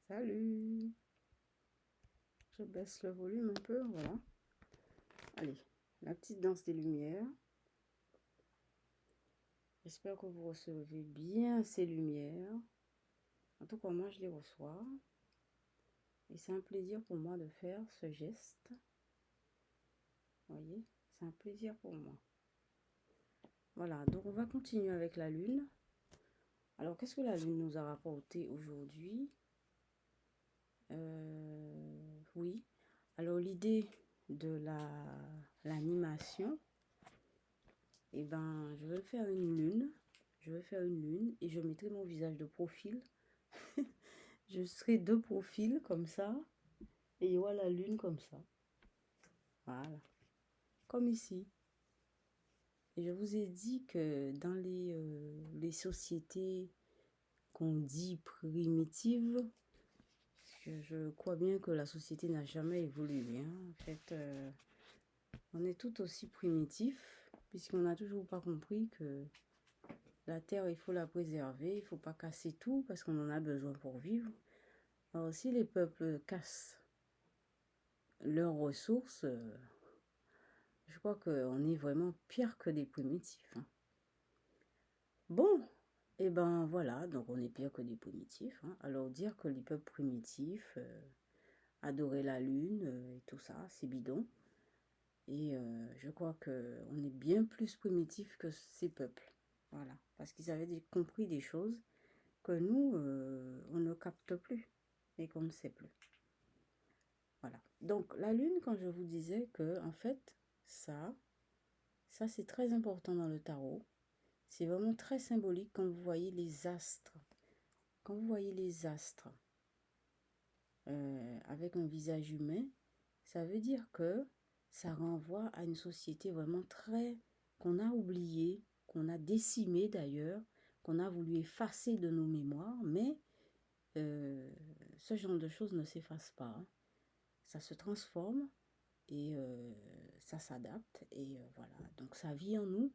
Salut! Je baisse le volume un peu, voilà. Allez, la petite danse des lumières. J'espère que vous recevez bien ces lumières. En tout cas, moi, je les reçois. Et c'est un plaisir pour moi de faire ce geste. Vous voyez, c'est un plaisir pour moi. Voilà, donc on va continuer avec la lune. Alors, qu'est-ce que la lune nous a rapporté aujourd'hui? Oui. Alors, l'idée de l'animation, et ben, je vais faire une lune. Je vais faire une lune et je mettrai mon visage de profil. Je serai de profil comme ça. Et il y aura la lune comme ça. Voilà. Comme ici. Et je vous ai dit que dans les sociétés qu'on dit primitives, je crois bien que la société n'a jamais évolué. Hein. En fait, on est tout aussi primitif, puisqu'on n'a toujours pas compris que la terre, il faut la préserver, il ne faut pas casser tout, parce qu'on en a besoin pour vivre. Alors, si les peuples cassent leurs ressources, je crois qu'on est vraiment pire que des primitifs. Hein. Bon, et ben voilà, donc on est pire que des primitifs. Hein. Alors dire que les peuples primitifs adoraient la lune et tout ça, c'est bidon. Et je crois qu'on est bien plus primitif que ces peuples. Voilà, parce qu'ils avaient compris des choses que nous, on ne capte plus et qu'on ne sait plus. Voilà. Donc la lune, quand je vous disais que, en fait, ça c'est très important dans le tarot. C'est vraiment très symbolique quand vous voyez les astres. Quand vous voyez les astres avec un visage humain, ça veut dire que ça renvoie à une société vraiment très qu'on a oubliée, qu'on a décimée d'ailleurs, qu'on a voulu effacer de nos mémoires, mais ce genre de choses ne s'efface pas. Hein. Ça se transforme et ça s'adapte et voilà. Donc ça vit en nous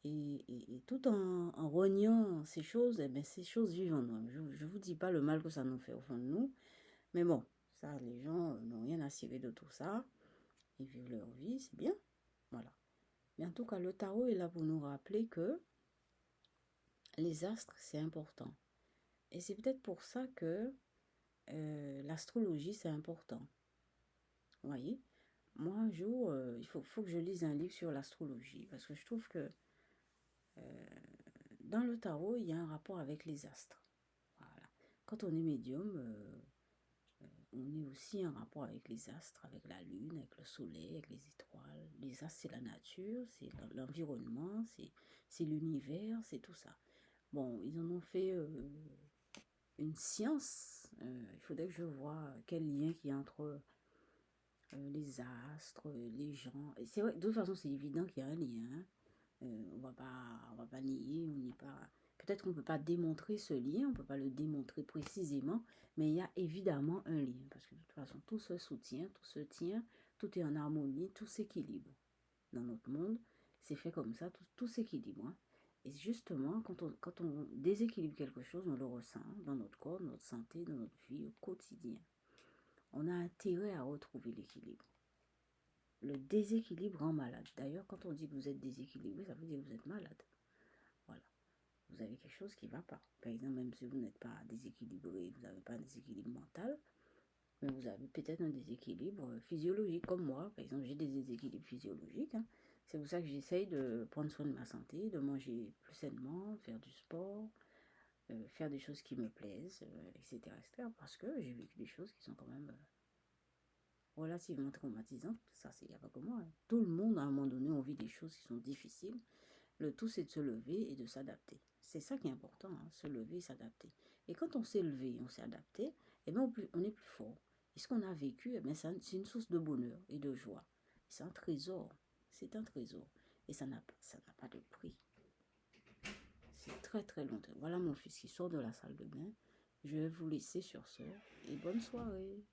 et tout en reniant ces choses, eh bien, ces choses vivent en nous. Je ne vous dis pas le mal que ça nous fait au fond de nous, mais bon, ça, les gens n'ont rien à cirer de tout ça. Ils vivent leur vie, c'est bien. Voilà. Mais en tout cas, le tarot est là pour nous rappeler que les astres, c'est important. Et c'est peut-être pour ça que l'astrologie, c'est important. Vous voyez? Moi, un jour, il faut que je lise un livre sur l'astrologie, parce que je trouve que dans le tarot, il y a un rapport avec les astres. Voilà. Quand on est médium, on est aussi en rapport avec les astres, avec la lune, avec le soleil, avec les étoiles. Les astres, c'est la nature, c'est l'environnement, c'est l'univers, c'est tout ça. Bon, ils en ont fait une science. Il faudrait que je vois quel lien qu'il y a entre les astres, les gens. Et c'est vrai, de toute façon, c'est évident qu'il y a un lien. Hein. On va pas nier, on n'est pas. Peut-être qu'on ne peut pas démontrer ce lien, on ne peut pas le démontrer précisément, mais il y a évidemment un lien, parce que de toute façon, tout se soutient, tout se tient, tout est en harmonie, tout s'équilibre. Dans notre monde, c'est fait comme ça, tout s'équilibre. Hein. Et justement, quand on déséquilibre quelque chose, on le ressent dans notre corps, dans notre santé, dans notre vie au quotidien. On a intérêt à retrouver l'équilibre. Le déséquilibre rend malade. D'ailleurs, quand on dit que vous êtes déséquilibré, ça veut dire que vous êtes malade. Voilà. Vous avez quelque chose qui ne va pas. Par exemple, même si vous n'êtes pas déséquilibré, vous n'avez pas un déséquilibre mental, mais vous avez peut-être un déséquilibre physiologique, comme moi. Par exemple, j'ai des déséquilibres physiologiques. Hein. C'est pour ça que j'essaye de prendre soin de ma santé, de manger plus sainement, faire du sport, faire des choses qui me plaisent, etc., etc. Parce que j'ai vécu des choses qui sont quand même relativement traumatisantes. Ça, il n'y a pas que moi. Hein. Tout le monde, à un moment donné, on vit des choses qui sont difficiles. Le tout, c'est de se lever et de s'adapter. C'est ça qui est important, hein, se lever et s'adapter. Et quand on s'est levé et on s'est adapté, eh bien, on est plus fort. Et ce qu'on a vécu, eh bien, c'est une source de bonheur et de joie. C'est un trésor. C'est un trésor. Et ça n'a pas de prix. C'est très, très longtemps. Voilà mon fils qui sort de la salle de bain. Je vais vous laisser sur ce. Et bonne soirée.